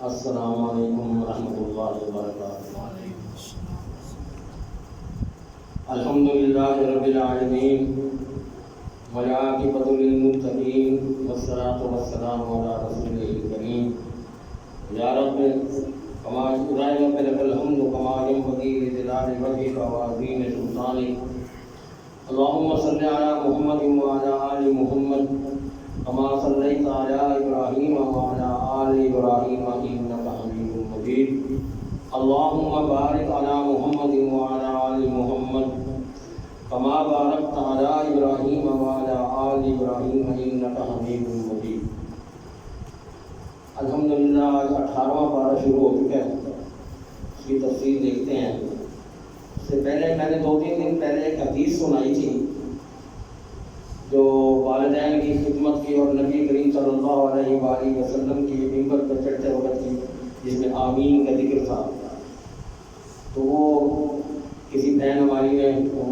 السلام علیکم ورحمۃ اللہ وبرکاتہ۔ الحمدللہ رب العالمین والعاقبۃ للمتقین والصلاۃ والسلام علی رسولہ الکریم۔ یا رب کما لک الحمد کما ينبغي لجلال وجهك وعظیم سلطانک۔ اللهم صل علی محمد وعلی آل محمد کما صلیت علی ابراہیم وعلی آل ابراہیم انک حمید مجید۔ اللهم بارک علی محمد وعلی آل محمد کما بارکت علی ابراہیم وعلی آل ابراہیم انک حمید مجید۔ الحمدللہ آج 18واں پارہ شروع ہو چکا ہے، اس کی تفصیل دیکھتے ہیں۔ اس سے پہلے میں نے 2-3 دن پہلے ایک حدیث سنائی تھی جو والدین کی خدمت کی اور نبی کریم صلی اللہ علیہ وآلہ وسلم کی ممبر پر چڑھتے وقت کی، جس میں آمین کا ذکر تھا۔ تو وہ کسی بہن ہماری نے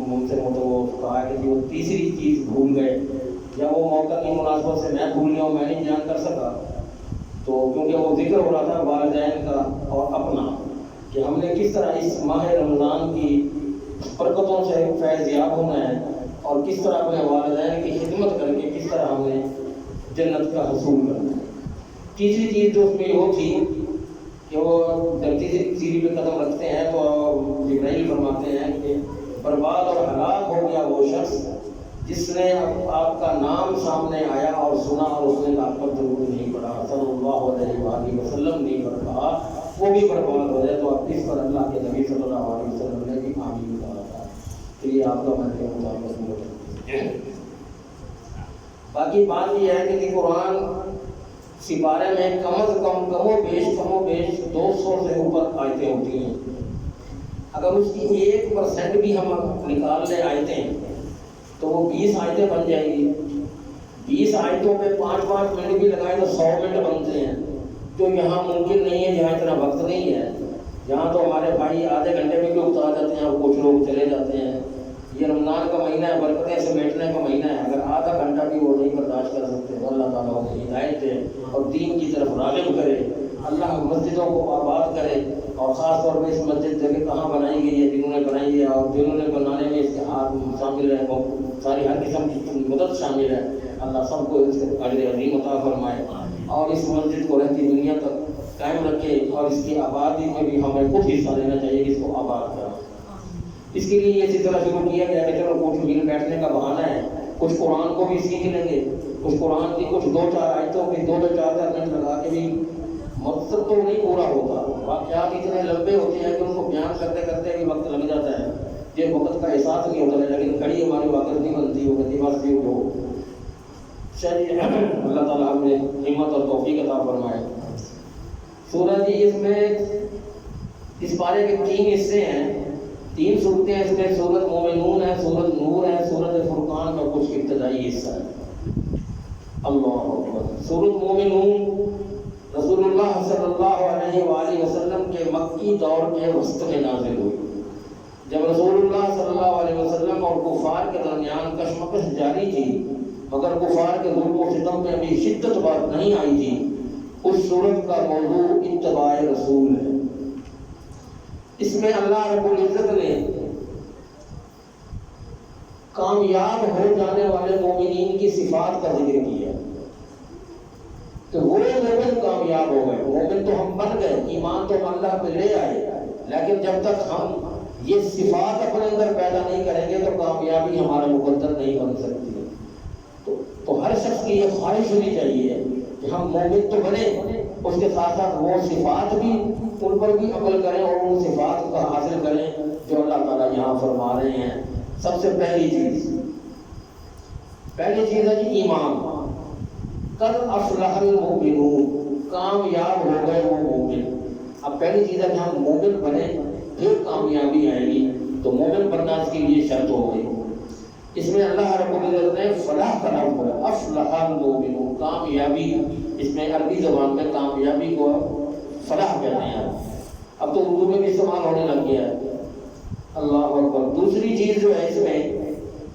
مجھ سے کہا کہ وہ تیسری چیز بھول گئے، یا وہ موقع کی مناسبت سے میں بھول گیا ہوں، میں نہیں بیان کر سکا۔ تو کیونکہ وہ ذکر ہو رہا تھا والدین کا اور اپنا، کہ ہم نے کس طرح اس ماہ رمضان کی برکتوں سے فیض یاب ہونا ہے، اور کس طرح اپنے والدین کی خدمت کر کے کس طرح ہم نے جنت کا حصول کرنا ہے۔ تیسری چیز جو اس میں وہ تھی کہ وہ جب تیسری سیڑھی پہ قدم رکھتے ہیں تو جبرائیل فرماتے ہیں کہ برباد اور ہلاک ہو گیا وہ شخص جس نے آپ کا نام سامنے آیا اور سنا اور اس نے آپ پر درود نہیں پڑھا، صلی اللہ علیہ وآلہ وسلم نہیں پڑھا، وہ بھی برباد ہو جائے۔ تو اب اس پر اللہ کے نبی صلی اللہ علیہ وسلم نے بھی آمین کہا تھا۔ تو یہ آپ کا من کے مطابق ہے۔ باقی بات یہ ہے کہ قرآن سپارے میں کم و بیش 200 سے اوپر آیتیں ہوتی ہیں۔ اگر اس کی 1% بھی ہم نکال لیں آیتیں تو وہ 20 آیتیں بن جائیں گی۔ 20 آیتوں پہ 5-5 منٹ بھی لگائیں تو 100 منٹ بنتے ہیں، جو یہاں ممکن نہیں ہے، جہاں اتنا وقت نہیں ہے۔ یہاں تو ہمارے بھائی آدھے گھنٹے میں بھی اتار جاتے ہیں اور کچھ لوگ چلے جاتے ہیں۔ یہ رمضان کا مہینہ ہے، برکتیں سمیٹنے کا مہینہ ہے، اگر آدھا گھنٹہ بھی وہ نہیں برداشت کر سکتے تو اللہ تعالیٰ انہیں ہدایت دے اور دین کی طرف راغب کرے۔ اللہ مسجدوں کو آباد کرے، اور خاص طور پہ اس مسجد جگہ کہاں بنائی گئی ہے، جنہوں نے بنائی ہے اور جنہوں نے بنانے میں اس کے ہاتھ شامل ہے، وہ ساری ہر قسم کی مدد شامل ہے۔ اللہ سب کو اس کے اجر عظیم عطا فرمائے اور اس مسجد کو رہتی دنیا تک قائم رکھے، اور اس کی آبادی میں بھی ہمیں خود حصہ لینا چاہیے کہ اس کو آباد کریں۔ اس کے لیے یہ سلسلہ شروع کیا گیا کہ چلو کچھ مل بیٹھنے کا بہانہ ہے، کچھ قرآن کو بھی سیکھ لیں گے، کچھ قرآن کی کچھ 2-4 آیتوں کی 2-4 منٹ لگا کے بھی مقصد تو نہیں پورا ہوتا۔ واقعات اتنے لمبے ہوتے ہیں کہ ان کو بیان کرتے کرتے بھی وقت لگ جاتا ہے، جن وقت کا احساس نہیں ہوتا ہے، لیکن گھڑی ہماری واقع نہیں بنتی، وہ کہتی بس بھی ہو۔ چلیے اللہ تعالیٰ ہم نے ہمت اور توفیق عطا فرمائے۔ سورہ جی اس میں اس پارے کے 3 حصے ہیں، 3 صورتیں ہیں۔ اس میں سورۃ مومنون ہے، سورۃ نور ہے، سورۃ فرقان کا کچھ ابتدائی حصہ ہے۔ اللہ اکبر۔ سورۃ مومنون رسول اللہ صلی اللہ علیہ وآلہ وسلم کے مکی دور کے وسط میں نازل ہوئی، جب رسول اللہ صلی اللہ علیہ وسلم اور کفار کے درمیان کشمکش جاری تھی، مگر کفار کے ظلم و ستم میں ابھی شدت بات نہیں آئی تھی۔ اس سورت کا موضوع اتباع رسول ہے۔ اس میں اللہ رب العزت نے کامیاب ہو جانے والے مومنین کی صفات کا ذکر کیا کہ وہ مومن کامیاب ہو گئے۔ مومن تو ہم بن گئے، ایمان تو ہم اللہ پہ لے آئے، لیکن جب تک ہم یہ صفات اپنے اندر پیدا نہیں کریں گے تو کامیابی ہمارا مقدر نہیں بن سکتی۔ تو ہر شخص کی یہ خواہش ہونی چاہیے کہ ہم مومن تو بنے، اس کے ساتھ ساتھ وہ صفات بھی ان پر بھی عمل کریں اور ان صفات کا حاصل کریں جو اللہ تعالیٰ یہاں فرما رہے ہیں۔ سب سے پہلی چیز ہے جی ایمان۔ قد افلح المؤمنون، کامیاب ہو گئے وہ مومن۔ اب پہلی چیز ہے کہ ہم مومن بنے، پھر کامیابی آئے گی۔ تو مومن بننا اس کے لیے شرط ہو گئی۔ اس میں اللہ رب العزت نے فلاح کا نام بولا، افلح المؤمنون، کامیابی۔ اس میں عربی زبان میں کامیابی کو فلاح کہتے ہیں، اب تو اردو میں بھی استعمال ہونے لگ گیا ہے۔ اللہ اکبر۔ دوسری چیز جو ہے اس میں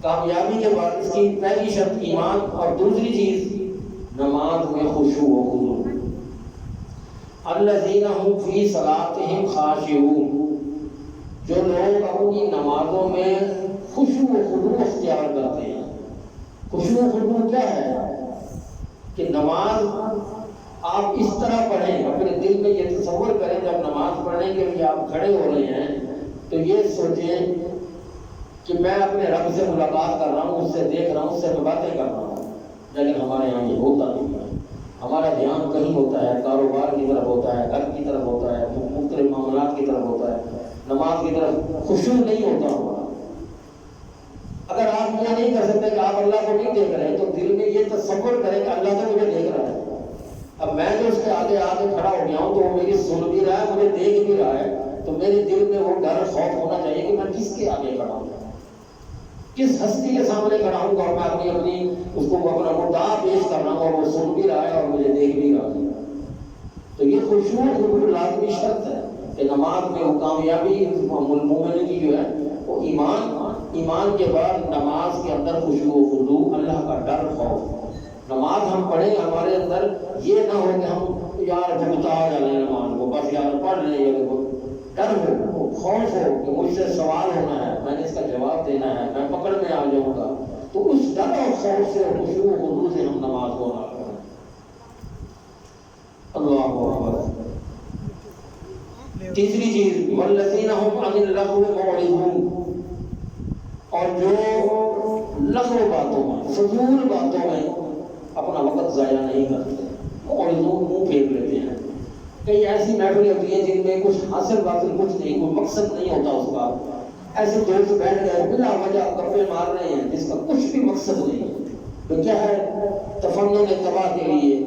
کامیابی کے بعد اس کی پہلی شرط ایمان، اور دوسری چیز نماز میں خشوع و خضوع۔ الذین هم فی صلاتہم خاشعون، جو لوگ اپنی نمازوں میں خشوع و خضوع اختیار کرتے ہیں۔ خشوع و خضوع کیا ہے؟ کہ نماز آپ اس طرح پڑھیں، اپنے دل میں یہ تصور کریں جب نماز پڑھنے کے لیے آپ کھڑے ہو رہے ہیں تو یہ سوچیں کہ میں اپنے رب سے ملاقات کر رہا ہوں، اس سے دیکھ رہا ہوں، اس سے میں باتیں کر رہا ہوں۔ لیکن ہمارے یہاں یہ ہوتا نہیں ہے، ہمارا دھیان کہیں ہوتا ہے، کاروبار کی طرف ہوتا ہے، گھر کی طرف ہوتا ہے، مختلف معاملات کی طرف ہوتا ہے، نماز کی طرف خشوع نہیں ہوتا ہمارا۔ اگر آپ یہ نہیں کر سکتے کہ آپ اللہ کو نہیں دیکھ رہے تو دل میں یہ تصور کریں کہ اللہ تو مجھے دیکھ رہا ہے۔ اب میں جو اس کے آگے آگے کھڑا ہو گیا ہوں تو وہ میری سن بھی رہا ہے، مجھے دیکھ بھی رہا ہے، تو میرے دل میں وہ ڈر خوف ہونا چاہیے کہ میں کس کے آگے کھڑا ہوں، کس ہستی کے سامنے کھڑا ہوں اور میں اپنی اس کو اپنا مدعا پیش کر رہا ہوں اور وہ سن بھی رہا ہے اور مجھے دیکھ بھی رہا ہے۔ تو یہ خشوع بالکل لازمی شرط ہے کہ نماز میں وہ کامیابی مومن کی جو ہے وہ ایمان کے بعد نماز کے اندر خشوع و خضوع، اللہ کا ڈر خوف۔ نماز ہم پڑھیں ہمارے اندر یہ نہ ہو کہ ہم یار بھگتا جائیں نماز کو، بس یار پڑھ رہے ہیں، ڈر ہو، خوف ہو کہ مجھ سے سوال ہونا ہے، میں نے اس کا جواب دینا ہے، میں پکڑ میں آ جاؤں گا، تو اس ڈر اور خوف سے خشوع و خضوع سے ہم نماز کو ادا کریں۔ اللہ اکبر۔ تیسری چیز والذین هم عن اللغو معرضون، اور جو لغو باتوں میں، فضول باتوں میں اپنا وقت ضائع نہیں کرتے، معرضون منہ پھیر لیتے ہیں۔ کئی ایسی محفلیں ہوتی ہیں جن میں کچھ حاصل کچھ نہیں، کوئی مقصد نہیں ہوتا اس کا، ایسے دوست بیٹھ گئے بلا وجہ گپے مار رہے ہیں جس کا کچھ بھی مقصد نہیں ہے، تو کیا ہے تفنن تباہ کے لیے،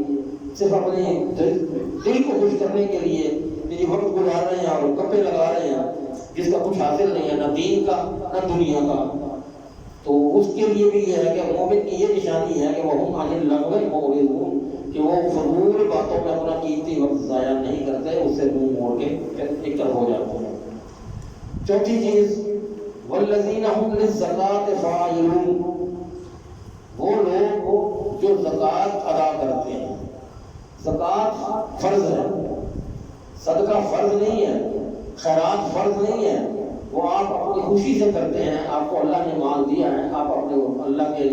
صرف اپنے دل کو خوش کرنے کے لیے یہ وقت گزار رہے ہیں اور گپے لگا رہے ہیں جس کا کچھ حاصل نہیں ہے، نہ دین کا نہ دنیا کا۔ تو اس کے لیے بھی یہ ہے کہ مومن کی یہ نشانی ہے کہ وہ ہم عن اللغو معرضون، کہ وہ فضول باتوں میں اپنا قیمتی وقت ضائع نہیں کرتے، اس سے منہ موڑ کے ایک طرف ہو جاتے ہیں۔ چوتھی چیز والذین هم للزکاۃ فاعلون، وہ لوگ جو زکوٰۃ ادا کرتے ہیں۔ زکوٰۃ فرض ہے، صدقہ فرض نہیں ہے، خیرات فرض نہیں ہے، وہ آپ اپنی خوشی سے کرتے ہیں، آپ کو اللہ نے مال دیا ہے، آپ اپنے اللہ کے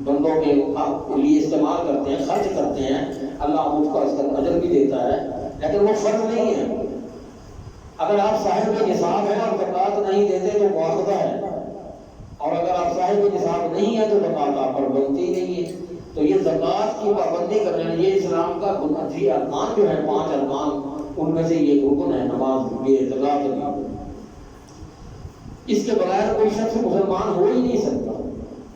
بندوں کے لیے استعمال کرتے ہیں، خرچ کرتے ہیں، اللہ اس کا اس کا اجر بھی دیتا ہے، لیکن وہ فرض نہیں ہے۔ اگر آپ صاحب نصاب ہیں اور زکوٰۃ نہیں دیتے تو مواخذہ ہے، اور اگر آپ صاحب نصاب نہیں ہے تو زکوٰۃ آپ پر بنتی نہیں ہے۔ تو یہ زکوٰۃ کی پابندی کرنا، یہ اسلام کا بنیادی ارکان جو ہے 5 ارکان، ان میں سے یہ رکن ہے نماز، یہ زکوٰۃ بھی۔ اس کے بغیر کوئی شخص مسلمان ہو ہی نہیں سکتا۔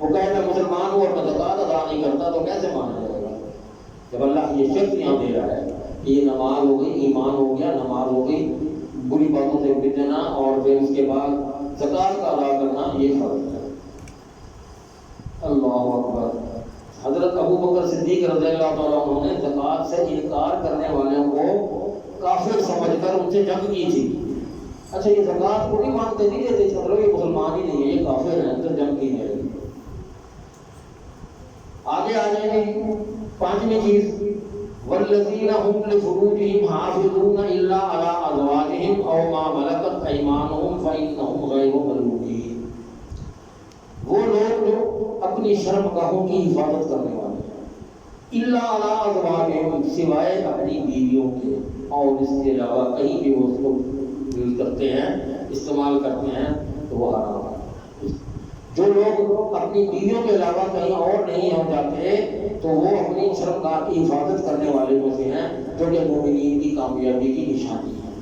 وہ کہے میں مسلمان ہوں اور میں زکوٰۃ ادا نہیں کرتا تو کیسے مانا جائے گا؟ جب اللہ یہ شرط یہاں دے رہا ہے کہ یہ نماز ہو گئی، ایمان ہو گیا، نماز ہو گئی، بری باتوں سے بچنا، اور پھر اس کے بعد زکوٰۃ کا ادا کرنا، یہ فرض ہے۔ اللہ اکبر۔ حضرت ابو بکر صدیق رضی اللہ تعالیٰ عنہ نے زکوٰۃ سے انکار کرنے والوں کو کافر سمجھ کر ان سے جنگ کی تھی۔ اچھا یہ زکوٰۃ کو نہیں مانتے، نہیں دیتے، مطلب یہ مسلمان ہی نہیں ہے، یہ کافر ہیں، تو جنگ کی جائے گی۔ آگے آ جائیں گے 5ویں چیز والذین هم لفروجهم حافظون الا علی ازواجهم او ما ملکت ایمانهم فانهم غیر ملومین، وہ لوگ جو اپنی شرمگاہوں کی حفاظت کرنے والے ہیں، الا علی ازواجهم، سوائے اپنی بیویوں کے، اور اس کے علاوہ کہیں بھی وہ اس کو یوز کرتے ہیں، استعمال کرتے ہیں تو وہ حرام ہے۔ جو لوگ اپنی بیویوں کے علاوہ کہیں اور نہیں ہو جاتے تو وہ اپنی شرمگاہ کی حفاظت کرنے والے میں سے ہیں، جو کہ مومنین کی کامیابی کی نشانی ہے۔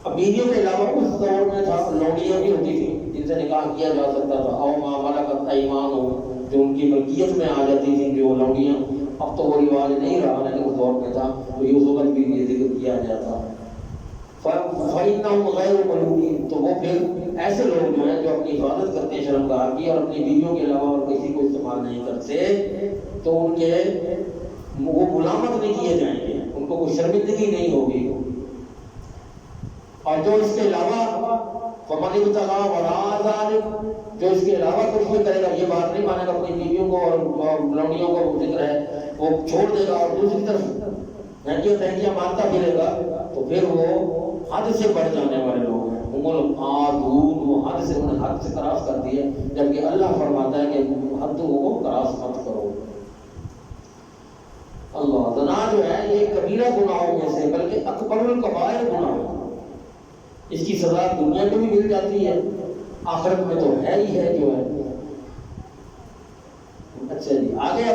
اب بیویوں کے علاوہ اس دور میں تھا لونڈیاں بھی ہوتی تھیں جن سے نکاح کیا جا سکتا تھا، او ما ملکت ایمانہم، جو ان کی ملکیت میں آ جاتی تھیں جو لونڈیاں، اب تو وہ رواج نہیں رہا لیکن اس دور میں تھا، تو یہ اس وقت بھی یہ ذکر کیا جاتا۔ فَإِنَّهُمْ غَيْرُ مَلُومِينَ، تو وہ پھر ایسے لوگ جو ہیں جو اپنی حفاظت کرتے ہیں شرمگاہ کی اور اپنی بیویوں کے علاوہ اور کسی کو استعمال نہیں کرتے، تو ان کے وہ ملامت نہیں کیے جائیں گے، ان کو کوئی شرمندگی نہیں ہوگی۔ اور جو اس کے علاوہ فَمَنِ ابْتَغَىٰ وَرَاءَ ذَٰلِكَ، جو اس کے علاوہ کچھ بھی کرے گا، یہ بات نہیں مانے گا اپنی بیویوں کو اور لونڈیوں کو ذکر ہے وہ چھوڑ دے گا اور دوسری طرف تھینکیاں مانتا پھرے گا تو پھر وہ حد سے بڑھ جانے والے لوگ ہیں. وہ حد سے کراس کر دی ہے، جبکہ اللہ فرماتا ہے کہ حد کو کراس مت کرو. اللہ زنا جو ہے یہ کبیرہ گناہوں میں سے بلکہ اکبر الکبائر گناہ ہے. اس کی سزا دنیا میں بھی مل جاتی ہے، آخرت میں تو ہے ہی ہے جو ہے. اچھا جی آگے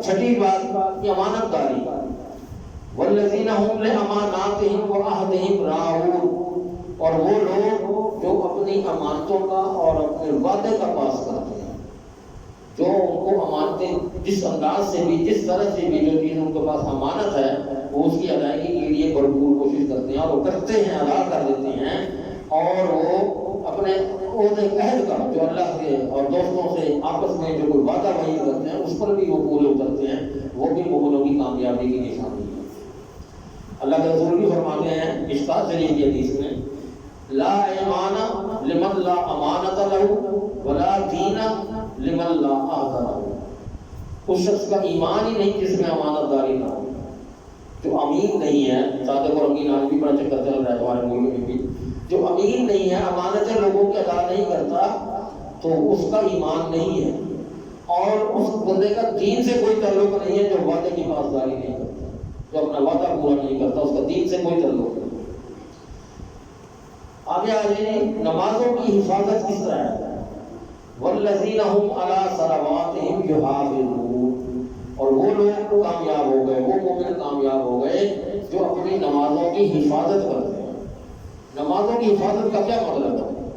چھٹی بات یہ امانت داری. والذین هم لأماناتهم وعہدهم راعون، اور وہ لوگ جو اپنی امانتوں کا اور اپنے وعدے کا پاس کرتے ہیں، جو ان کو امانتیں جس انداز سے بھی جس طرح سے بھی جو چیز ان کے پاس امانت ہے وہ اس کی ادائیگی کے لیے بھرپور کوشش کرتے ہیں، اور وہ کرتے ہیں، ادا کر دیتے ہیں. اور وہ اپنے عہد کا جو اللہ کے اور دوستوں سے آپس میں جو کوئی وعدہ وہی کرتے ہیں اس پر بھی وہ پورے اترتے ہیں، وہ بھی مومنوں کی کامیابی کی نشانی ہے. اللہ کے رسول بھی فرماتے ہیں مشکات شریف کی حدیث میں، لا ایمان لمن لا امانت لہ ولا دین لمن لا عہد لہ. اس شخص کا ایمان ہی نہیں جس میں امانت داری نہ ہو. جو امین نہیں ہے، صادق اور امین آج بھی بڑا چکر چل رہا ہے ہمارے ملک میں بھی، جو امین نہیں ہے، امانتیں لوگوں کی ادا نہیں کرتا، تو اس کا ایمان نہیں ہے. اور اس بندے کا دین سے کوئی تعلق نہیں ہے جو وعدے کی پاسداری نہیں کرتا، جو اپنا وعدہ پورا نہیں کرتا، اس کا دین سے کوئی تعلق نہیں. آگے آگے نمازوں کی حفاظت کس طرح ہے؟ والذین هم علی صلواتہم یحافظون، اور وہ لوگ کامیاب ہو گئے، وہ مومن کامیاب ہو گئے جو اپنی نمازوں کی حفاظت کرتے ہیں. نمازوں کی حفاظت کا کیا مطلب ہے؟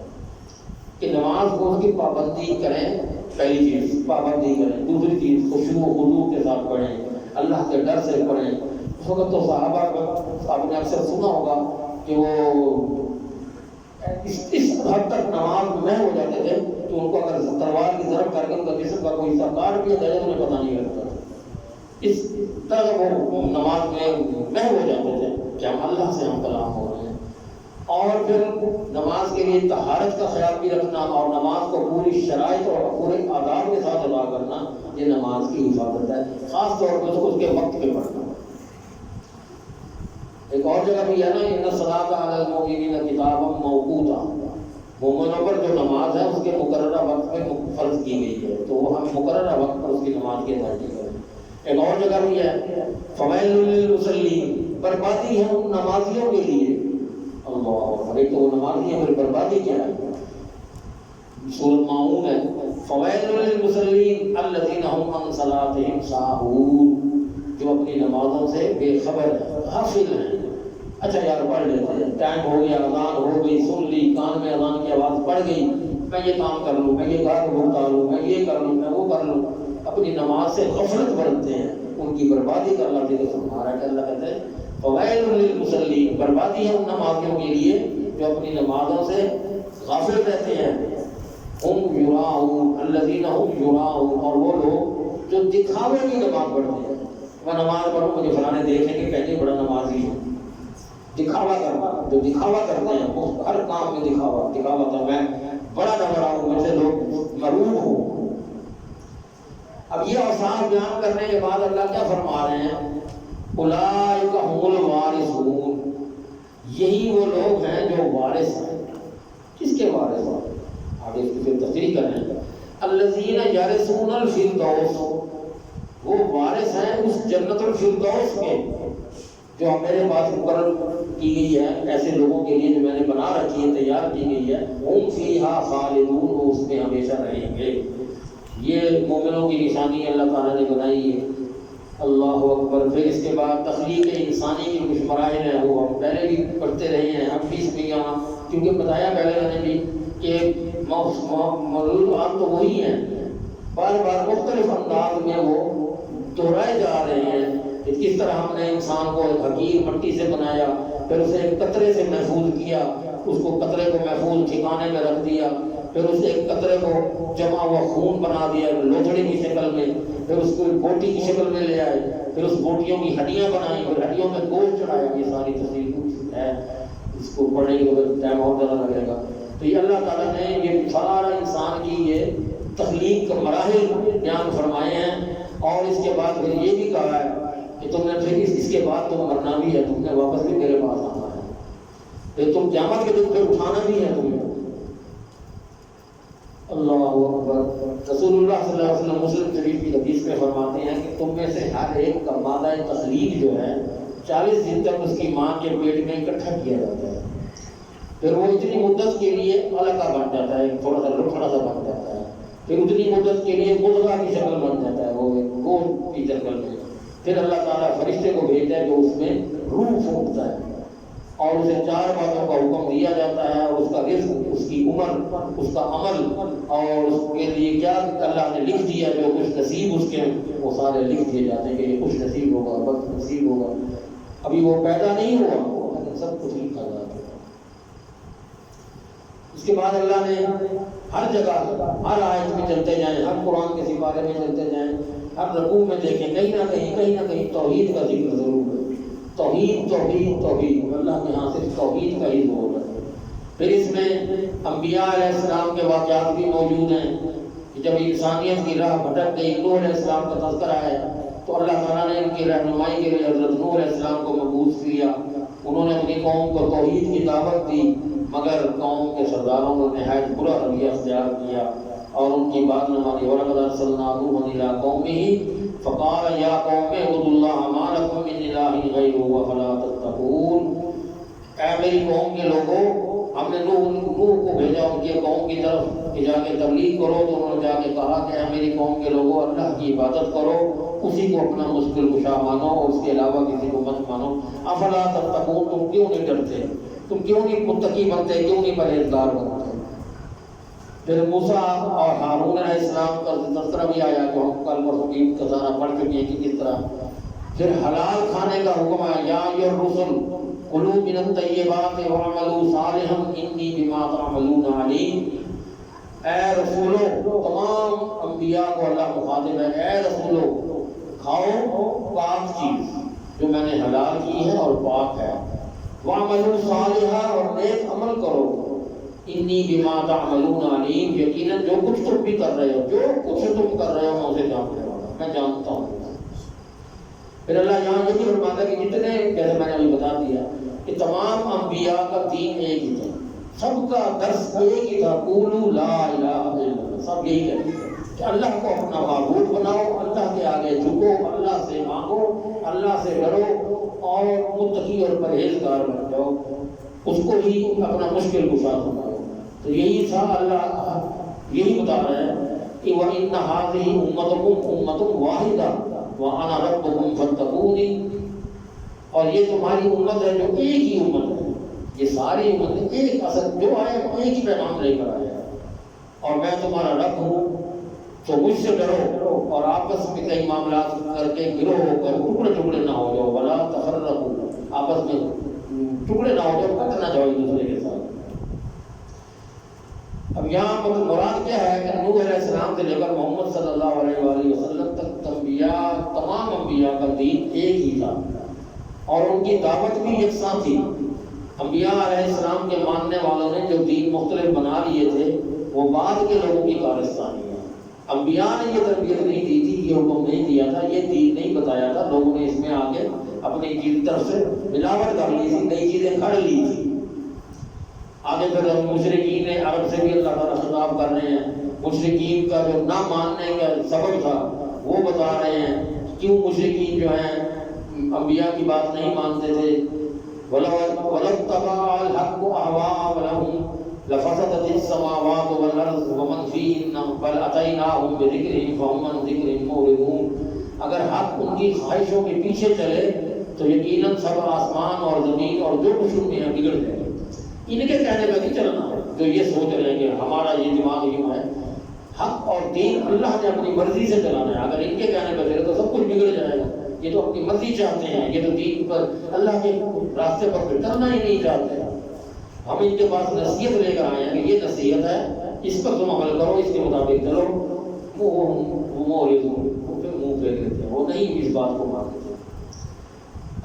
کہ نماز کو اس کی پابندی کریں، پہلی چیز پابندی کریں، دوسری چیز خشوع و خضوع کے ساتھ پڑھیں، اللہ کے ڈر سے پڑھیں. اس وقت تو صحابہ آپ نے اکثر سنا ہوگا کہ وہ اس حد تک نماز میں ہو جاتے تھے کہ ان کو اگر تلوار کی ضرب کر کے ان کا جسم کا کوئی حصہ کاٹ دیا جائے انہیں پتہ نہیں لگتا تھا. اس طرح وہ نماز میں ہو جاتے تھے کہ ہم اللہ سے ہم کلام ہو رہے ہیں. اور پھر نماز کے لیے طہارت کا خیال بھی رکھنا اور نماز کو پوری شرائط اور پورے آداب کے ساتھ ادا کرنا، یہ نماز کی حفاظت ہے، خاص طور پر اس کے وقت پہ پڑھنا. ایک اور جگہ بھی ہے نا، ان الصلاۃ علی المؤمنین کتابا موقوتا، مومنوں پر جو نماز ہے اس کے مقررہ وقت پہ فرض کی گئی ہے، تو وہ ہم مقررہ وقت پر اس کی نماز کی ادائیگی کریں. ایک اور جگہ بھی ہے فویل للمصلین، بربادی ہے ان نمازیوں کے لیے. اللہ، ایک تو وہ نمازی ہے، پھر بربادی کیا ہے؟ سورۃ ماؤون ہے، فویل للمصلین الذین هم عن صلاتهم ساہون، جو اپنی نمازوں سے بے خبر ہیں، غافل ہیں. اچھا یار پڑھ لیتے ہیں، ٹائم ہو گیا، اذان ہو گئی، سن لی، کان میں اذان کی آواز پڑ گئی، میں یہ کام کر لوں، میں یہ گھر بھگتا لوں، میں یہ کر لوں، میں وہ کر لوں. اپنی نماز سے غفلت برتتے ہیں، ان کی بربادی کا اللہ ذکر فرما رہا ہے کہ اللہ کہتے ہیں فویل للمصلین، بربادی ہے ان نمازیوں کے لیے جو اپنی نمازوں سے غافل رہتے ہیں. ہم یراؤن الذین ہم یراؤن، اور وہ لوگ جو دکھاوے کی نماز پڑھتے ہیں. میں نماز پڑھوں مجھے فلانے دیکھیں کہ پہلے بڑا نمازی ہے، دکھاوا کرنا، جو دکھاوا کرتے ہیں وہ ہر کام میں دکھاوا تھا، میں بڑا نہ بڑا ہوں، مجھ سے لوگ مروب ہوں. اب یہ اوصاف بیان کرنے کے بعد اللہ کیا فرما رہے ہیں؟ اولئک هم الوارثون، یہی وہ لوگ ہیں جو وارث ہیں. کس کے وارث ہیں؟ آگے اس کی پھر تفصیل کریں. الذین یرثون الفردوس، وہ وارث ہیں اس جنت الفردوس کے جو میرے پاس مقرر کی گئی ہے ایسے لوگوں کے لیے جو میں نے بنا رکھی ہے، تیار کی گئی ہے. ہم فیہا خالدون، وہ اس میں ہمیشہ رہیں گے. یہ مومنوں کی نشانی اللہ تعالیٰ نے بنائی ہے. اللہ اکبر. پھر اس کے بعد تخلیق انسانی کی کچھ مراحل ہیں، وہ ہم پہلے بھی پڑھتے رہے ہیں، ہم بھی اس میں یہاں کیونکہ بتایا پہلے میں نے بھی کہ موضوعات تو وہی ہیں، بار بار مختلف انداز میں وہ دہرائے جا رہے ہیں. کس طرح ہم نے انسان کو ایک حقیر مٹی سے بنایا، پھر اسے ایک قطرے سے محفوظ کیا، اس کو قطرے کو محفوظ ٹھکانے میں رکھ دیا، پھر اسے ایک قطرے کو جمع ہوا خون بنا دیا لوتھڑی کی شکل میں، پھر اس کو بوٹی کی شکل میں لے آئے، پھر اس بوٹیوں کی ہڈیاں بنائیں، پھر ہڈیوں میں گوشت چڑھایا. یہ ساری تفصیل ہے، اس کو پڑھنے کے بعد ٹائم اور زیادہ لگے گا. تو یہ اللہ تعالیٰ نے یہ سارا انسان کی یہ تخلیق کے مراحل بیان فرمائے ہیں. اور اس کے بعد پھر یہ بھی کہا ہے کہ تم نے پھر اس کے بعد تم مرنا بھی ہے، تم نے واپس بھی میرے پاس آنا ہے، پھر تم قیامت کے دن پہ اٹھانا بھی ہے تمہیں۔ اللہ اکبر۔ رسول اللہ صلی اللہ علیہ وسلم مسلم شریف کی حدیث میں فرماتے ہیں کہ تم میں سے ہر ایک کا مادہ تخلیق جو ہے 40 دن تک اس کی ماں کے پیٹ میں اکٹھا کیا جاتا ہے، پھر وہ اتنی مدت کے لیے علقہ بن جاتا ہے، تھوڑا سا بن جاتا ہے، پھر اتنی مدت کے لیے مضغہ کی شکل بن جاتا ہے، وہ گوشت کی شکل میں، پھر اللہ تعالیٰ فرشتے کو بھیجتا ہے جو اس میں روح پھونکتا ہے اور اسے 4 باتوں کا حکم دیا جاتا ہے، اور اس کا رزق، اس کی عمر، اس کا عمل، اور اس کے لیے کیا اللہ نے لکھ دیا، جو کچھ نصیب اس کے وہ سارے لکھ دیے جاتے ہیں کہ یہ خوش نصیب ہوگا، بد نصیب ہوگا۔ ابھی وہ پیدا نہیں ہوا لیکن سب کچھ لکھا جاتا ہے۔ اس کے بعد اللہ نے ہر جگہ، ہر آیت میں چلتے جائیں، ہر قرآن کے سپارے میں چلتے جائیں، ہر رکوع میں دیکھیں کہیں نہ کہیں توحید کا ذکر ضرور ہے۔ توحید توحید توحید، اللہ کے ہاں صرف توحید کا ہی زور ہے۔ پھر اس میں انبیاء علیہ السلام کے واقعات بھی موجود ہیں کہ جب انسانیت کی راہ بھٹک گئی، نوح علیہ السلام کا تذکرہ ہے تو اللہ تعالیٰ نے ان کی رہنمائی کے لیے حضرت نوح علیہ السلام کو مبعوث کیا۔ انہوں نے اپنی قوم کو توحید کی دعوت دی، مگر قوم کے سرداروں نے نہایت برا رویہ اختیار کیا اور ان کی بات نہ مانی۔ وَلَقَدْ أَرْسَلْنَا نُوحًا إِلَىٰ قَوْمِهِ فَقَالَ يَا قَوْمِ اعْبُدُوا اللَّهَ مَا لَكُم مِّنْ إِلَٰهٍ غَيْرُهُ أَفَلَا تَتَّقُونَ۔ اے میری قوم کے لوگوں، ہم نے نوح کو بھیجا ان کی قوم کی طرف کہ جا کے تبلیغ کرو، تو انہوں نے جا کے کہا کہ اے میری قوم کے لوگوں، اللہ کی عبادت کرو، اسی کو اپنا مشکل کشا مانو اور اس کے علاوہ کسی کو مت مانو۔ افلا تتقون، تم کیوں نہیں ڈرتے، تم کیوں نہیں متقی بنتے، کیوں نہیں پرہیزگار بنتے۔ پھر موسیٰ اور ہارون علیہ السلام کا تذکرہ بھی آیا جو ہم کل پرسوں کی خزانہ پڑھ چکے ہیں کہ کس طرح۔ پھر حلال کھانے کا حکم ہے، یا ایھا الرسل کلوا من الطیبات واعملوا صالحا انی بما تعملون علیم۔ اے رسولو، تمام انبیاء کو اللہ مخاطب ہے، اے رسولو کھاؤ پاک چیز جو میں نے حلال کی ہے اور پاک ہے، واعملوا صالحا اور نیک عمل کرو، انی بما تعملون علیم، یقیناً جو کچھ تم بھی کر رہے ہو، جو کچھ تم کر رہے ہو میں اسے جاننے والا ہوں، میں جانتا ہوں۔ پھر اللہ یہاں یہ بھی فرماتا ہے کہ جتنے، جیسے میں نے ابھی بتا دیا کہ تمام انبیاء کا دین ایک ہی تھا، سب کا درس ایک ہی تھا، قولوا لا الہ الا اللہ، سب یہی کہتے ہیں کہ اللہ کو اپنا معبود بناؤ، اللہ کے آگے جھکو، اللہ سے مانگو، اللہ سے ڈرو اور متقی اور پرہیزگار بن جاؤ، اس کو ہی اپنا مشکل کشا بناؤ۔ تو یہی تھا، اللہ یہی بتا رہا ہے کہ وَإِنَّ هَٰذِهِ أُمَّتُكُمْ أُمَّةٌ وَاحِدَةٌ وَأَنَا رَبُّكُمْ فَاتَّقُونِ، اور یہ تمہاری امت ہے جو ایک ہی امت ہے، یہ ساری امت ایک اصل جو آئے ایک ہی پیغام لے کر آیا، اور میں تمہارا رب ہوں، تو مجھ سے ڈرو اور آپس میں کئی معاملات کر کے گروہ ہو کر ٹکڑے ٹکڑے نہ ہو جاؤ، وَلَا تَفَرَّقُوا، آپس میں ٹکڑے نہ ہو جاؤ، کٹ نہ جاؤ ایک دوسرے کے ساتھ۔ اب یہاں مراد کیا ہے کہ نوح علیہ السلام سے لے کر محمد صلی اللہ علیہ وآلہ وسلم تک تمام انبیاء کا دین ایک ہی تھا اور ان کی دعوت بھی یکساں تھی۔ انبیاء علیہ السلام کے ماننے والوں نے جو دین مختلف بنا لیے تھے وہ بعد کے لوگوں کی کارستانی ہے۔ انبیاء نے یہ تربیت نہیں دی تھی، یہ حکم نہیں دیا تھا، یہ دین نہیں بتایا تھا، لوگوں نے اس میں آگے اپنی چیز طرف سے ملاوٹ کر لی تھی، نئی چیزیں کھڑ لی تھی۔ آگے پھر مشرکین نے عرب سے بھی اللہ تعالیٰ خطاب کر رہے ہیں، مشرکین کا جو نہ ماننے کا سبب تھا وہ بتا رہے ہیں، کیوں مشرکین جو ہیں انبیاء کی بات نہیں مانتے تھے۔ وَلَوْ اتَّبَعَ الْحَقُّ أَهْوَاءَهُمْ لَفَسَدَتِ السَّمَاوَاتُ وَالْأَرْضُ وَمَنْ فِيهِنَّ بَلْ أَتَيْنَاهُمْ بِذِكْرِهِمْ فَهُمْ عَنْ ذِكْرِهِمْ مُعْرِضُونَ۔ اگر حق ان کی خواہشوں کے پیچھے چلے تو یقیناً سب آسمان اور زمین اور جو کچھ ان میں ہے بگڑ جائے گا۔ ان کے کہنے پہ نہیں چلنا جو یہ سوچ رہے ہیں کہ ہمارا یہ دماغ یوں ہے۔ حق اور دین اللہ نے اپنی مرضی سے چلانا ہے، اگر ان کے کہنے پہ چلے تو سب کچھ بگڑ جائے گا۔ یہ تو اپنی مرضی چاہتے ہیں، یہ تو دین پر اللہ کے راستے پر چلنا ہی نہیں چاہتے۔ ہم ان کے پاس نصیحت لے کر آئے ہیں کہ یہ نصیحت ہے، اس پر تم عمل کرو، اس کے مطابق چلو۔ وہ پھر منہ پھیر لیتے ہیں، وہ نہیں اس بات کو مانتے۔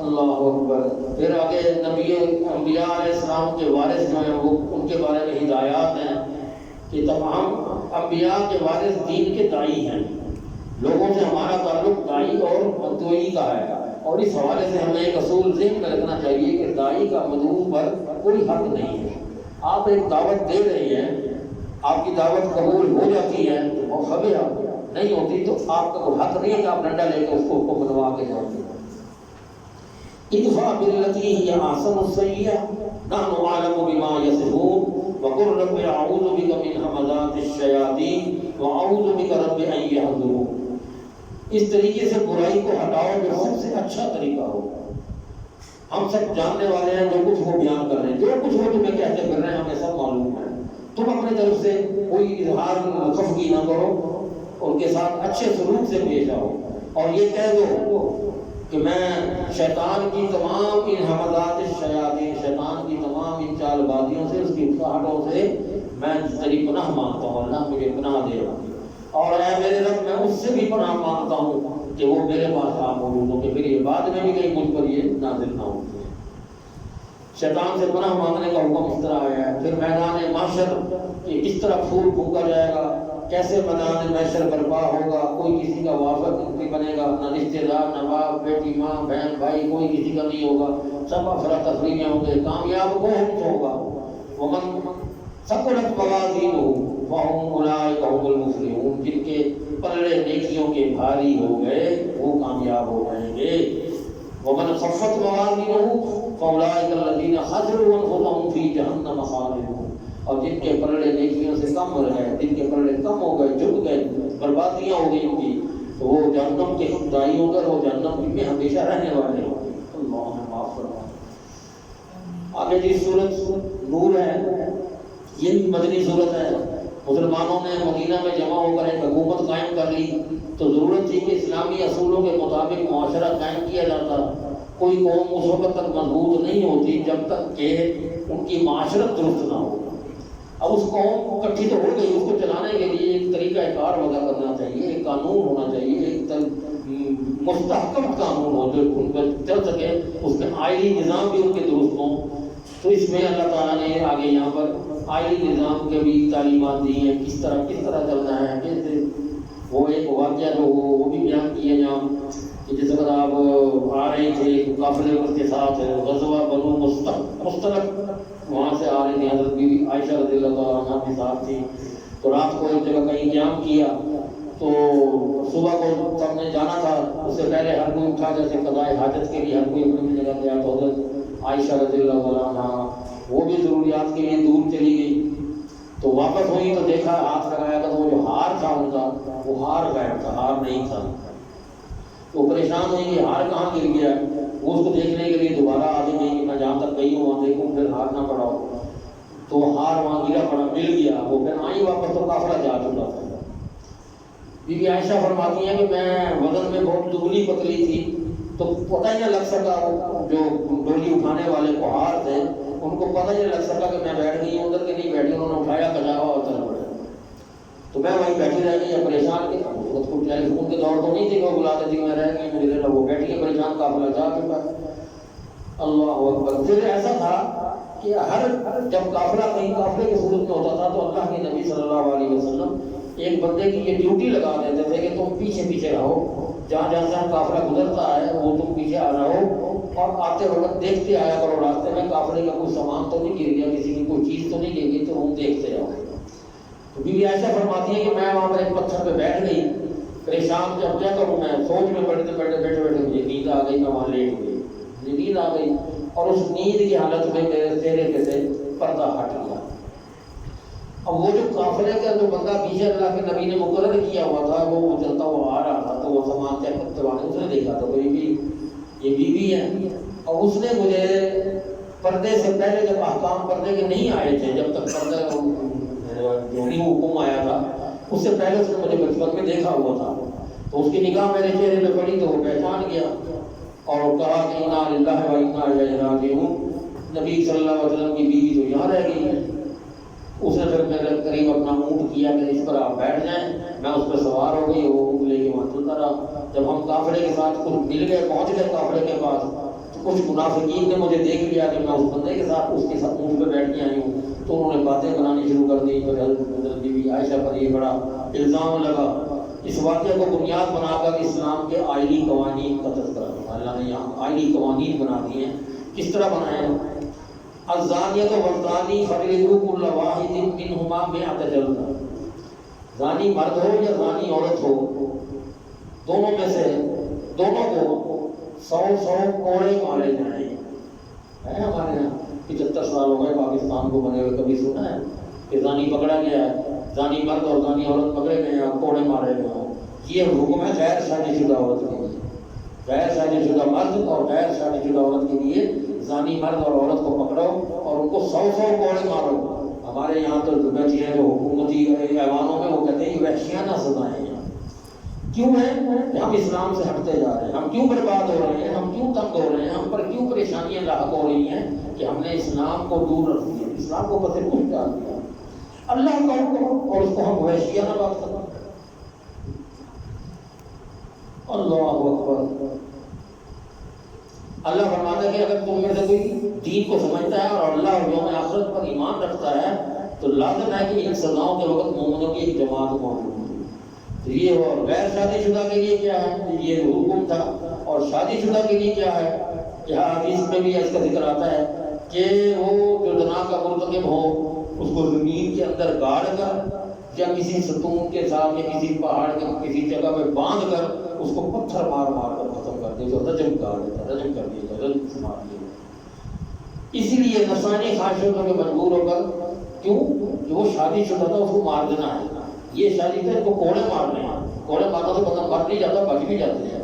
اللہ اکبر۔ پھر آگے انبیاء علیہ السلام کے وارث جو ہیں وہ ان کے بارے میں ہدایات ہیں کہ تمام انبیاء کے وارث دین کے داعی ہیں، لوگوں سے ہمارا تعلق داعی اور مدعوی کا ہے، اور اس حوالے سے ہمیں ایک اصول ذہن میں رکھنا چاہیے کہ داعی کا مدعو پر کوئی حق نہیں ہے. آپ ایک دعوت دے رہے ہیں، آپ کی دعوت قبول ہو جاتی ہے تو وہ خبر نہیں ہوتی تو آپ کا کوئی حق نہیں ہے کہ آپ ڈنڈا لے کے اس کو بنوا کے جاؤ گے. ادفع بالتي هي احسن السيئة نحن اعلم بما يصفون وقل رب اعوذ بك من همزات الشياطين واعوذ بك رب ان يحضرون. اس طریقے سے برائی کو ہٹاؤ جو سب سے اچھا طریقہ ہو. ہم سب جاننے والے ہیں جو کچھ وہ بیان کر رہے ہیں، جو کچھ وہ تمہیں کہتے پھر رہے ہیں ہمیں سب معلوم ہے. تم اپنے طرف سے کوئی اظہار خفگی نہ کرو، ان کے ساتھ اچھے سلوک سے پیش آؤ اور یہ کہہ دو کہ میں شیطان کی تمام ان حمزات الشیاطین، شیطان کی تمام ان چال بازیوں سے، اس کی اکساہٹوں سے میں تیری پناہ مانگتا ہوں، اللہ مجھے پناہ دے رہا. اور اے میرے رب میں اس سے بھی پناہ مانگتا ہوں کہ وہ میرے پاس آپ موجود ہو، کہ پھر یہ بعد میں بھی کہیں مجھ پر یہ نازل نہ ہو. شیطان سے پناہ مانگنے کا حکم اس طرح آیا ہے. پھر میدان محشر کہ کس طرح پھول پھونکا جائے گا، کیسے میدان محشر برپا ہوگا، کوئی کسی کا وافد نہیں بنے گا، نہ رشتے دار، نہ باپ بیٹی، ماں بہن بھائی، کوئی کسی کا نہیں ہوگا. سب افراتفری میں ہوں گے. کامیاب کون ہوگا؟ ومن ثقلت موازینہ فہم اولئک هم المفلحون. جن کے پلڑے نیکیوں کے بھاری ہو گئے وہ کامیاب ہو جائیں گے. ومن خفت موازینہ فاولئک الذین خسروا انفسهم فی جہنم خالدون. اور جن کے پلڑے نیکیوں سے کم ہو گئے، جن کے پلڑے کم ہو گئے، جھک گئے، بربادیاں ہو گئی ان کی، تو وہ جہنم کے دائی ہو کر وہ جہنم میں ہمیشہ رہنے والے ہوں. اللہ ہمیں معاف فرمائے. آگے جی سورت نور ہے، یہ بھی مدنی صورت ہے. مسلمانوں نے مدینہ میں جمع ہو کر ایک حکومت قائم کر لی تو ضرورت تھی کہ اسلامی اصولوں کے مطابق معاشرہ قائم کیا جاتا. کوئی قوم اس وقت تک مضبوط نہیں ہوتی جب تک کہ ان کی معاشرت درست نہ ہو. اب اس قوم اکٹھی تو ہو گئی، اس کو چلانے کے لیے ایک طریقہ کار وضع کرنا چاہیے، ایک قانون ہونا چاہیے، ایک مستحکم قانون ہو جو ان پر چل سکے، اس میں آئلی نظام بھی ان کے درست ہوں. تو اس میں اللہ تعالیٰ نے آگے یہاں پر آئلی نظام کے بھی تعلیمات دی ہیں، کس طرح چلنا ہے. کیسے وہ ایک واقعہ جو ہو وہ بھی بیان کیے جہاں کہ جس وقت آپ آ رہے تھے قافلے کے ساتھ غزوہ بنو مستلق، وہاں سے آ رہے تھے، حضرت بی بی عائشہ رضی اللہ عنہا کے ساتھ تھی. تو رات کو ایک جگہ کہیں قیام کیا تو صبح کو سب نے جانا تھا. اس سے پہلے ہر کوئی اٹھا جیسے قضاء حاجت کے لیے ہر کوئی اپنی جگہ گیا. تو حضرت عائشہ رضی اللہ عنہا وہ بھی ضروریات کے لیے دور چلی گئی. تو واپس ہوئی تو دیکھا ہاتھ لگایا تھا تو وہ جو ہار تھا ان کا وہ ہار غائب تھا، ہار نہیں تھا. تو پریشان ہوئی کہ ہار کہاں گر گیا. وہ اس کو دیکھنے کے لیے دوبارہ آ گئی کہ میں جہاں تک گئی ہوں وہاں دیکھوں پھر ہار نہ پڑا ہو. تو ہار وہاں گرا پڑا، مل گیا. وہ پھر آئی واپس تو قافلہ جا چکا تھا. بی بی عائشہ فرماتی ہیں کہ میں وزن میں بہت دبلی پتلی تھی تو پتہ ہی نہ لگ سکا، جو ڈولی اٹھانے والے کو ہار تھے ان کو پتہ ہی نہ لگ سکا کہ میں بیٹھ گئی ہوں ادھر کہ نہیں بیٹھی. انہوں نے اٹھایا کجاوا اور چل پڑے. تو میں وہیں بیٹھی رہ گئی پریشان. کے اس کو ٹیلی فون کے دور تو نہیں تھی کہ وہ بلاتے تھے میں رہ گئی، مجھے لینا. وہ بیٹھی ہے پریشان، قافلہ جا چکا. اللہ اکبر. پھر ایسا تھا کہ ہر جب قافلہ کہیں قافلے کی صورت میں ہوتا تھا تو اللہ کے نبی صلی اللہ علیہ وسلم ایک بندے کی یہ ڈیوٹی لگا دیتے تھے کہ تم پیچھے رہو، جہاں جہاں سے قافلہ گزرتا ہے وہ تم پیچھے آ رہو اور آتے وقت دیکھتے آیا کرو راستے میں قافلے کا کوئی سامان تو نہیں گر گیا، کسی کی کوئی چیز تو نہیں گر گئی، تو وہ دیکھتے رہو. تو بی بی عائشہ فرماتی ہے کہ میں وہاں پر ایک پتھر پہ بیٹھ گئی پریشان. جب کیا کروں میں سوچ میں بیٹھے مجھے نیند آ گئی. میں وہاں لیٹ گئی، مجھے نیند آ گئی اور اس نیند کی حالت میں میرے چہرے پہ سے پردہ ہٹ گیا. اب وہ جو قافلے کا جو بندہ پیچھے اللہ کے نبی نے مقرر کیا ہوا تھا وہ چلتا ہوا آ رہا تھا. تو وہ سامان چیک کرتے والے اس نے دیکھا تو یہ بیوی ہے. اور اس نے مجھے پردے سے پہلے جب احکام پردے کے نہیں آئے تھے، جب تک پردہ جو حکم آیا تھا اس سے پہلے اس نے مجھے بچپن میں دیکھا ہوا تھا. تو اس کی نگاہ میرے چہرے پہ پڑی تو وہ پہچان گیا اور کہا کہ انا للہ و انا الیہ راجعون. نبی صلی اللہ علیہ وسلم کی بیوی تو یہاں رہ گئی ہے. اس نے پھر میرے قریب اپنا اونٹ کیا کہ اس پر آپ بیٹھ جائیں. میں اس پہ سوار ہو گئی، وہ اونٹ لے کے وہاں چلتا رہا. جب ہم قافلے کے ساتھ کچھ مل گئے، پہنچ گئے قافلے کے پاس، تو کچھ منافقین نے مجھے دیکھ لیا کہ میں اس بندے کے ساتھ اونٹ پہ بیٹھ کے آئی ہوں. تو انہوں نے باتیں بنانی شروع کر دی. حضرت بی بی عائشہ پر یہ بڑا الزام لگا اس واقعے کو بنیاد بنا کر اسلام کے آئلی قوانین کا تذکرہ اللہ نے یہاں آئلی قوانین بنا دیے ہیں. کس طرح بنائے ہیں؟ الزانیۃ والزانی فاجلدوا کل واحد منہما 100 جلدہ. زانی مرد ہو یا زانی عورت ہو، دونوں میں سے دونوں کو 100 کوڑے مارے جائیں. ہے ہمارے یہاں 75 سال ہو گئے پاکستان کو بنے ہوئے، کبھی سنا ہے کہ زانی پکڑا گیا ہے، زانی مرد اور زانی عورت پکڑے گئے ہیں، کوڑے مارے گئے ہوں؟ یہ حکم ہے غیر شادی شدہ عورت کے لیے. غیر شادی شدہ مرد اور غیر شادی شدہ عورت کے لیے زانی مرد اور عورت کو پکڑو اور ان کو 100 کوڑے مارو. ہمارے یہاں تو بیٹھی ہیں جو حکومتی ایوانوں میں، وہ کہتے ہیں یہ وحشیانہ سزائیں ہیں. کیوں ہے کہ ہم اسلام سے ہٹتے جا رہے ہیں، ہم کیوں برباد ہو رہے ہیں، ہم کیوں تنگ ہو رہے ہیں، ہم پر کیوں پریشانیاں لاحق ہو رہی ہیں؟ کہ ہم نے اسلام کو دور رکھ دیا، اسلام کو پتہ کچھ ڈال دیا. اللہ کا حکم اور اس کو ہم وحشیانہ بات کرتے ہیں. اللہ اکبر. اللہ فرماتا ہے کہ اگر تم میں سے کوئی دین کو سمجھتا ہے اور اللہ اور یوم آخرت پر ایمان رکھتا ہے تو لازم ہے کہ ان سزاؤں کے وقت مومنوں کی ایک جماعت موجود ہے. یہ اور غیر شادی شدہ کے لیے کیا ہے؟ یہ حکم تھا. اور شادی شدہ کے لیے کیا ہے؟ یہاں حدیث میں بھی اس کا ذکر آتا ہے کہ وہ جو زنا کا مرتکب ہو اس کو زمین کے اندر گاڑ کر یا کسی ستون کے ساتھ یا کسی پہاڑ کے کسی جگہ پہ باندھ کر اس کو پتھر مار مار کر ختم کر دے. جو رجم کر دیتا، رجم کر دیا، رجم مار دیا. اسی لیے نفسانی خواہشوں میں مجبور ہو کر، کیوں جو وہ شادی شدہ تھا اس کو مار دینا ہے. یہ شادی سے کو کوڑے مارنے ہیں، کوڑے مارنا تو بندہ مر نہیں جاتا، بچ بھی جاتے ہیں.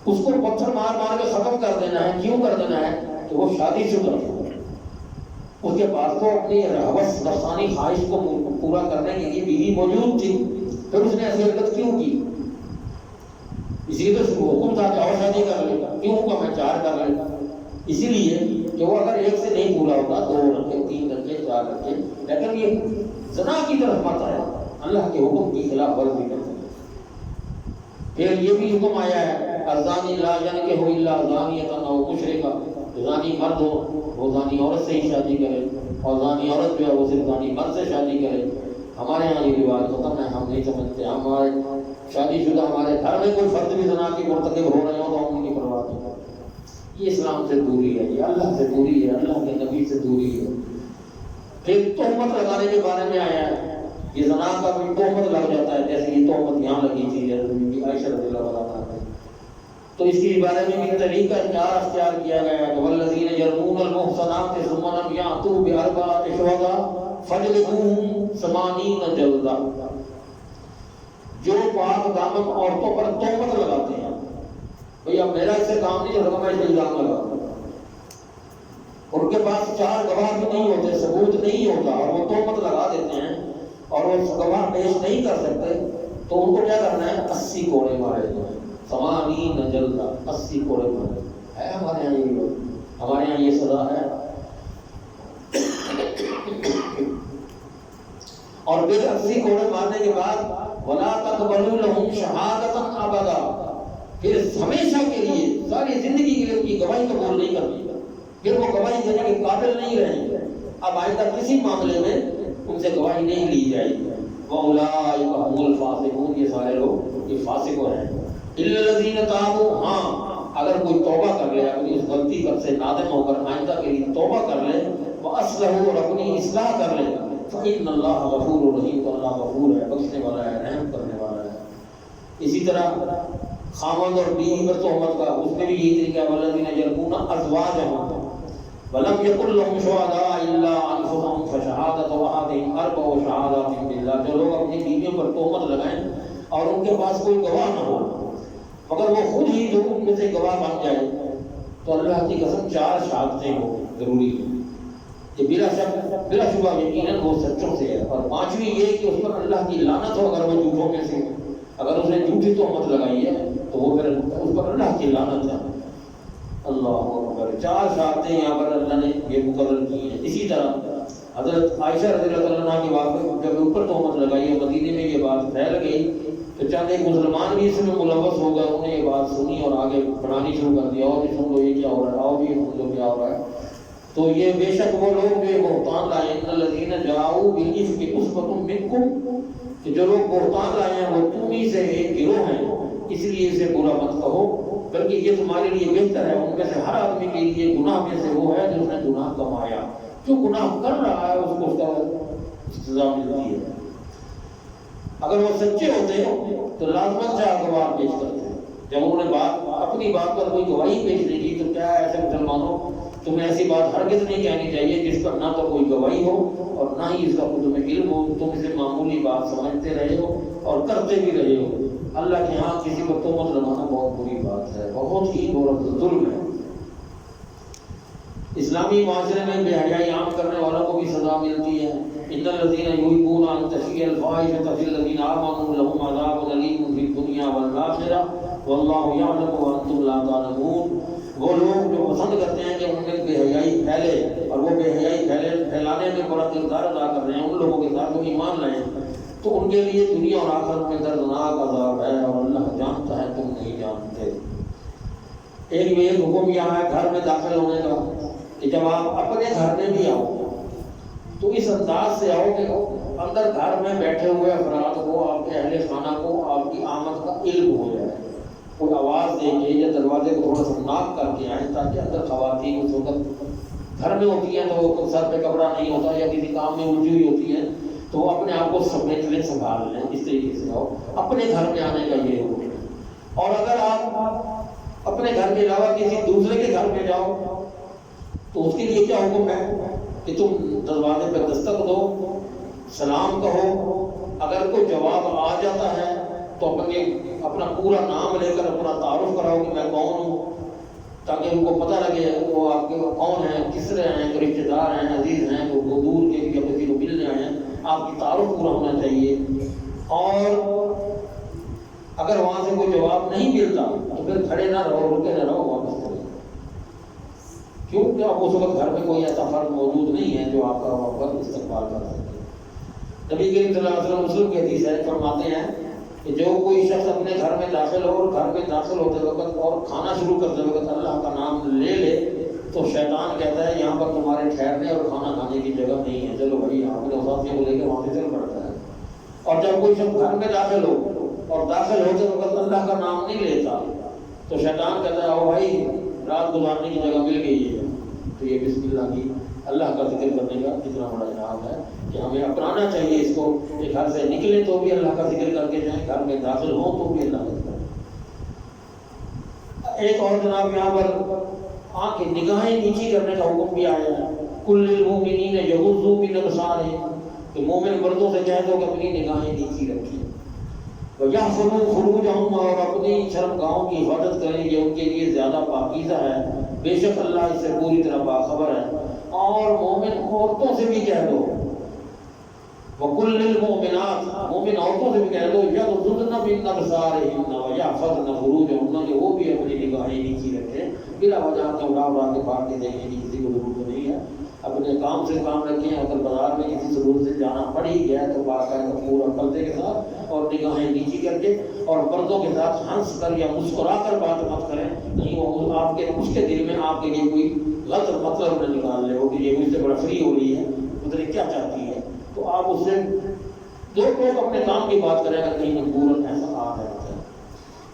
اس کو پتھر مار مار کے ختم کر دینا ہے. کیوں کر دینا ہے؟ کہ وہ شادی شدہ تھا، اس کے پاس تو اپنی ہوس نفسانی خواہش کو پورا کرنے کے لیے بیوی موجود تھی، پھر اس نے ایسی حرکت کیوں کی؟ اسی لیے تو حکم تھا کہ اور شادی کر لے گا. کیوں حکم ہے 4 کر لے گا؟ اسی لیے کہ وہ اگر ایک سے نہیں پورا ہوتا 2 رکھے 3 رکھے 4 رکھے، لیکن یہ زنا کی طرف مت آیا، اللہ کے حکم کی خلاف ورزی کرتے ہیں. پھر یہ بھی حکم آیا ہے الزانی لا ينكح الا زانیۃ او مشرکہ. زانی مرد ہو وہ زانی عورت سے ہی شادی کرے، اور زانی عورت جو ہے وہ صرف زانی مرد سے شادی کرے. ہمارے یہاں یہ رواج ختم ہے، ہم نہیں سمجھتے. ہمارے شادی شدہ ہمارے گھر میں کوئی فرد بھی زنا کی مرتکب ہو رہے ہوں تو ہم ان کی پرواہ نہیں کرتے. یہ اسلام سے دوری ہے، یہ اللہ سے دوری ہے، اللہ کے نبی سے دوری ہے. پھر تہمت لگانے کے بارے میں آیا ہے. یہ زنا کا بھی تہمت لگ جاتا ہے، جیسے یہ تہمت یہاں لگی تھی عائشہ رضی اللہ عنہا نے. تو اس کے بارے میں بھی طریقہ کار اختیار کیا گیا ہے. والذین یرمون المحصنات ثم لم یأتوا بأربعة شهداء فاجلدوهم 80 جلدہ. جو پاک دامن عورتوں پر تہمت لگاتے ہیں، بھئی اب میرا اس سے کام نہیں ہوگا، میں اس پہ الزام لگاتا ہوں، ان کے پاس 4 گواہ بھی نہیں ہوتے، ثبوت نہیں ہوتا، اور وہ تہمت لگا دیتے ہیں اور وہ گواہ پیش نہیں کر سکتے، تو ان کو کیا کرنا ہے؟ 80 کوڑے مارے جائیں. 80 جلدہ، 80 کوڑے مارے. ہے ہمارے یہاں یہ لوگ، ہمارے یہاں یہ سزا ہے. اور پھر 80 کوڑے مارنے کے بعد وَلَا تَقْبَلُوا لَهُمْ شَهَادَةً أَبَدًا. پھر ہمیشہ کے لیے، ساری زندگی کے لیے ان کی گواہی قبول نہیں کرنی. پھر وہ گواہی دینے کے قابل نہیں رہیں گے. اب آئندہ کسی معاملے میں ان سے گواہی نہیں لی جائے گی. وَأُولَٰئِكَ هُمُ الْفَاسِقُونَ. یہ سارے لوگ یہ فاسق ہیں. إِلَّا الَّذِينَ تَابُوا. ہاں اگر کوئی توبہ کر لے، اپنی اس غلطی پر سے نادم ہو کر آئندہ کے لیے توبہ کر لے، وَأَصْلَحُوا، اور اپنی اصلاح کر لے، فَإِنَّ اللَّهَ غَفُورٌ رَحِيمٌ. تو اللہ غفور ہے، بخشنے والا ہے، رحم کرنے والا ہے. اسی طرح خاوند اور بیوی پر تہمت کا، اس میں بھی یہی طریقہ ہے. وَالَّذِينَ يَرْمُونَ أَزْوَاجَهُمْ وَلَمْ يَكُن لَّهُمْ شُهَدَاءُ إِلَّا أَنفُسُهُمْ فَشَهَادَةُ أَحَدِهِمْ 4 شَهَادَاتٍ بِاللَّهِ. جو لوگ اپنی بیویوں پر تہمت لگائیں اور ان کے پاس کوئی گواہ نہ ہو، مگر وہ خود ہی جو ان میں سے گواہ بن جائے، تو اللہ کی قسم 4 شہادتیں ہو ضروری ہے. کہ بلا شبہ یقیناً وہ سچوں سے ہے. اور 5ویں یہ کہ اس پر اللہ کی لعنت ہو اگر وہ جھوٹوں میں سے، اگر اس نے جھوٹی تہمت لگائی ہے تو وہ پھر اس پر اللہ کی لعنت ہے. اللہ اکبر. 4 شہادتیں یہاں پر اللہ نے یہ مقرر کی ہیں. اسی طرح حضرت عائشہ رضی اللہ عنہا کی بات جب اوپر تہمت لگائی ہے، مدینے میں یہ بات پھیل گئی تو چند ایک مسلمان بھی اس میں ملوث ہو گئے. انہیں یہ بات سنی اور آگے بڑھانی شروع کر دیا، اور یہ سن لو یہ کیا ہو رہا ہے، اور یہ سن لو کیا ہو رہا ہے. تو یہ بے شک وہ لوگ جو بہتان لائے، ان الذین جاؤوا بالافک عصبۃ منکم، کہ جو لوگ بہتان لائے ہیں وہ تم ہی سے ایک گروہ ہیں، اس لیے اسے برا مت کہو، بلکہ یہ تمہارے لیے بہتر ہے۔ ان میں سے ہر آدمی کے لیے گناہ میں سے وہ ہے جو اس نے گناہ کمایا۔ جو گناہ کر رہا ہے اس کو اس کا سزا ملتی ہے۔ اگر وہ سچے ہوتے تو لازمن سے گواہ پیش کرتے۔ جب انہوں نے اپنی بات پر کوئی گواہی پیش نہیں کی تو کیا ہے ایسے مسلمانوں، تمہیں ایسی بات ہرگز نہیں کہنی چاہیے جس پر نہ تو کوئی گواہی ہو اور نہ ہی اس کا تمہیں علم ہو، تم اسے معمولی بات سمجھتے رہے ہو اور کرتے بھی رہے ہو۔ اللہ کے ہاں کسی پر تہمت لگانا بہت بری بات ہے، بہت ہی ظلم ہے۔ اسلامی معاشرے میں بے حیائی عام کرنے والوں کو بھی سزا ملتی ہے۔ ان الذين يحبون ان تشيع الفاحشة في الذين آمنوا لهم عذاب أليم في الدنيا والآخرة والله يعلم وأنتم لا تعلمون۔ وہ لوگ جو پسند کرتے ہیں کہ ان میں بے حیائی پھیلے اور وہ بے حیائی پھیلانے میں بڑا کردار ادا کر رہے ہیں ان لوگوں کے ساتھ جو ایمان لائے ہیں، تو ان کے لیے دنیا اور آخرت میں دردناک عذاب ہے اور اللہ جانتا ہے تم نہیں جانتے۔ ایک حکم یہاں ہے گھر میں داخل ہونے کا کہ جب آپ اپنے گھر میں بھی آؤ تو اس انداز سے آؤ کہ اندر گھر میں بیٹھے ہوئے افراد کو، آپ کے اہل خانہ کو آپ کی آمد کا علم ہو جائے، کوئی آواز دے کے یا دروازے کو تھوڑا سا ناک کر کے آئیں تاکہ اندر خواتین اس وقت گھر میں ہوتی ہیں تو سر پہ کپڑا نہیں ہوتا یا کسی کام میں الجھی ہوئی ہوتی ہیں تو وہ اپنے آپ کو سمیٹ لیں، سنبھال لیں۔ اس طریقے سے آؤ، اپنے گھر میں آنے کا یہ حکم ہے۔ اور اگر آپ اپنے گھر کے علاوہ کسی دوسرے کے گھر میں جاؤ تو اس کے لیے کیا حکم ہے کہ تم دروازے پہ دستک دو، سلام کہو، اگر کوئی جواب آ جاتا ہے تو اپنا پورا نام لے کر اپنا تعارف کراؤ کہ میں کون ہوں، تاکہ ان کو پتہ لگے وہ آپ کے کون ہیں، کس طرح ہیں، رشتے دار ہیں، عزیز ہیں، وہ دور کے یا کسی کو ملنے آئے ہیں، آپ کی تعارف پورا ہونا چاہیے۔ اور اگر وہاں سے کوئی جواب نہیں ملتا تو پھر کھڑے نہ رہو، رکے نہ رہو، واپس کرو، کیونکہ اب اس وقت گھر میں کوئی ایسا فرد موجود نہیں ہے جو آپ کا وہاں پر استقبال کر سکے۔ نبی کریم صلی اللہ علیہ وسلم مسلم کی حدیث ہے، فرماتے ہیں کہ جو کوئی شخص اپنے گھر میں داخل ہو اور گھر میں داخل ہوتے وقت اور کھانا شروع کرتے وقت اللہ کا نام لے لے تو شیطان کہتا ہے یہاں پر تمہارے ٹھہرنے اور کھانا کھانے کی جگہ نہیں ہے، چلو بھائی اپنے اساتذہ کو لے کے وہاں سے چل پڑتا ہے۔ اور جب کوئی شخص گھر میں داخل ہو اور داخل ہوتے وقت اللہ کا نام نہیں لیتا تو شیطان کہتا ہے او بھائی رات گزارنے کی جگہ مل گئی ہے۔ تو یہ بسم اللہ کی اللہ کا ذکر کرنے کا کتنا بڑا انعام ہے کہ ہمیں اپنانا چاہیے اس کو، کہ گھر سے نکلے تو بھی اللہ کا ذکر کر کے جائیں، گھر میں داخل ہوں تو بھی اللہ کا ذکر۔ ایک اور جناب یہاں پر آنکھیں نگاہیں نیچی کرنے کا حکم بھی آیا ہے۔ کل المؤمنین یغضوا من ابصارہم، کہ مومن مردوں سے کہہ دو کہ اپنی نگاہیں نیچی رکھیں، وَيَحْفَظُوا فُرُوجَهُمْ، اور اپنی شرمگاہوں کی حفاظت کریں، یہ ان کے لیے زیادہ پاکیزہ ہے، بے شک اللہ اس سے پوری طرح باخبر ہے۔ اور مومن عورتوں سے بھی کہہ دو، وَقُلْ لِلْمُؤْمِنَاتِ، مومن عورتوں سے بھی کہہ دو یغضضن من ابصارہن وَيَحْفَظْنَ فُرُوجَهُنَّ، کہ وہ بھی اپنی نگاہیں نیچی رکھیں، بلا وجہ کے اڑا کے پھاڑ کے دیکھیں کہ کسی کو ضرورت نہیں ہے، اپنے کام سے کام رکھیں۔ اگر بازار میں کسی ضرورت سے جانا پڑ ہی گیا تو باقاعدہ پورا پردے کے ساتھ اور نگاہیں نیچی کر کے اور مردوں کے ساتھ ہنس کر یا مسکرا کر بات مت کریں، کہیں وہ آپ کے اس کے دل میں آپ کے لیے کوئی غلط مطلب نہ نکال لے ہو کہ یہ مجھ سے بڑا فری ہو رہی ہے، مطلب کیا چاہتی ہے، تو آپ اس سے دو لوگ اپنے کام کی بات کریں اگر کہیں مجبوراً ایسا آ جاتا ہے۔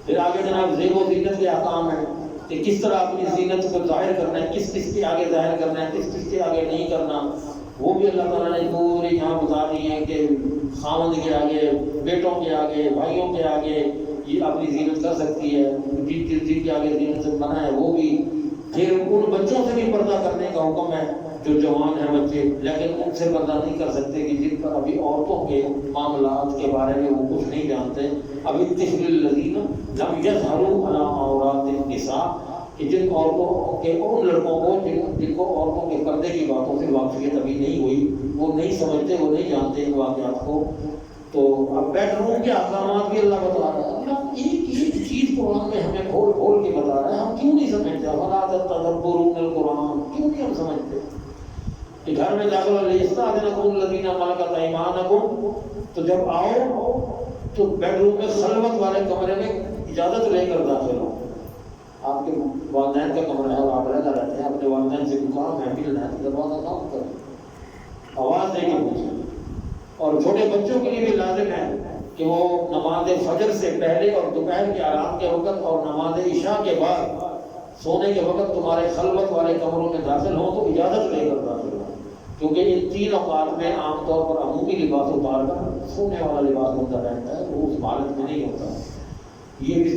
پھر آگے جناب زیب و زینت کے احکام ہیں کہ کس طرح اپنی زینت کو ظاہر کرنا ہے، کس کس کے آگے ظاہر کرنا ہے، کس کس کے آگے نہیں کرنا، وہ بھی اللہ تعالیٰ نے پوری یہاں بتا دی ہے کہ خاوند کے آگے، بیٹوں کے آگے، بھائیوں کے آگے یہ اپنی زینت کر سکتی ہے، جن کے آگے زینت سے منع ہے وہ بھی۔ پھر ان بچوں سے بھی پردہ کرنے کا حکم ہے جو جوان ہیں بچے، لیکن ان سے پردہ نہیں کر سکتے کہ جن پر ابھی عورتوں کے معاملات کے بارے میں وہ کچھ نہیں جانتے۔ ابھی الطفل الذین لم یظہروا علی عورات النساء، کہ جن عورتوں کے ان لڑکوں کو جن کو عورتوں کے پردے کی باتوں سے واقفیت ابھی نہیں ہوئی، وہ نہیں سمجھتے، وہ نہیں جانتے ان واقعات کو۔ تو اب بیڈ روم کے احکامات بھی اللہ بتا رہا ہے، اللہ ایک ایک چیز قرآن میں ہمیں کھول کھول کے بتا رہا ہے، ہم کیوں نہیں سمجھتے؟ وَلَا تَدَبُّرُونَ الْقُرْآنَ، کیوں نہیں ہم سمجھتے کہ گھر میں داخل لِيَسْتَأْذِنَكُمُ الَّذِينَ مَلَكَتْ أَيْمَانُكُمْ، تو جب آؤ تو بیڈ روم میں خلوت والے کمرے میں اجازت لے کر داخل ہو۔ آپ کے والدین کا کمرہ ہے اور آپ رہتا رہتے ہیں، اپنے والدین سے کام ہے، ملنا ہے تو دروازہ کام کریں، آواز دے کے پوچھیں۔ اور چھوٹے بچوں کے لیے بھی لازم ہے کہ وہ نماز فجر سے پہلے اور دوپہر کے آرام کے وقت اور نماز عشاء کے بعد سونے کے وقت تمہارے خلوت والے کمروں میں داخل ہوں تو اجازت لے کر داخل ہوں، کیونکہ ان 3 اوقات میں عام طور پر عمومی لباس اتار کر سونے والا لباس ہوتا رہتا ہے، وہ اس حالت میں نہیں ہوتا۔ یہ بھی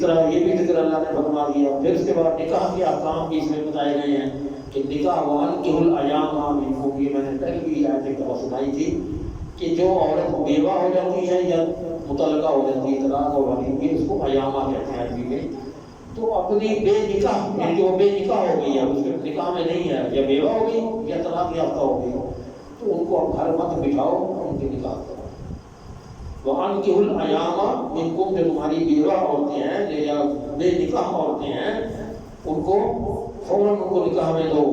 ذکر اللہ نے فرما دیا۔ پھر اس کے بعد نکاح کے احکام بھی اس میں بتائے گئے ہیں کہ نکاح وانکحوا الایام منکم، یہ میں نے پہلے بھی آیت ایک دفعہ سنائی تھی کہ جو عورت بیوہ ہو جاتی ہے یا مطلقہ ہو جاتی ہے، طلاق ہو جاتی ہے، اس کو ایامہ کہتے ہیں عربی میں، تو اپنی بے نکاح یعنی جو بے نکاح ہو گئی ہے، اس کے نکاح میں نہیں ہے، یا بیوہ ہو گئی یا طلاق یافتہ ہو گئی، تو ان کو اب گھر مت بٹھاؤ اور ان کے نکاح کرو۔ وَأَنكِحُوا الْأَيَامَ مِنكُم، جو تمہاری بیوہ عورتیں ہیں یا بے نکاح عورتیں ہیں، ان کو فوراً ان کو نکاح میں دو۔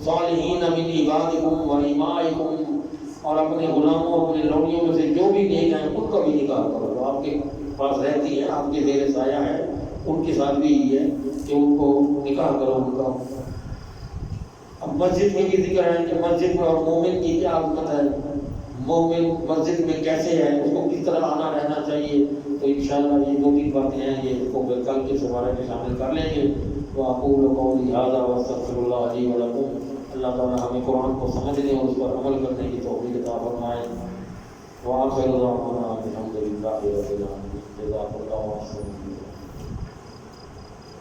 صالحین من عبادکم وإمائکم، اور اپنے غلاموں اپنے لوڑیوں میں سے جو بھی نیک ہیں ان کا بھی نکاح کرو، جو آپ کے پاس رہتی ہیں، آپ کے زیر سایہ ہے، ان کے ساتھ بھی یہ ہے کہ ان کو نکاح کرو ان کا۔ اب مسجد میں بھی ذکر ہے کہ مسجد میں اور مومن کی کیا عظمت ہے، مومن مسجد میں کیسے ہے، اس کو کس طرح آنا رہنا چاہیے، تو انشاءاللہ یہ 2-3 باتیں ہیں، یہ اس کو کل کے بارے میں شامل کر لیں گے۔ وَأَقُولُ قَوْلِي هَٰذَا وَأَسْتَغْفِرُ اللَّهَ لِي وَلَكُمْ۔ اللہ تعالیٰ ہمیں قرآن کو سمجھنے اور اس پر عمل کرنے کی توفیق عطا فرمائے۔ وآخر دعوانا الحمد للہ رب العالمین۔ جزاک اللہ خیرا۔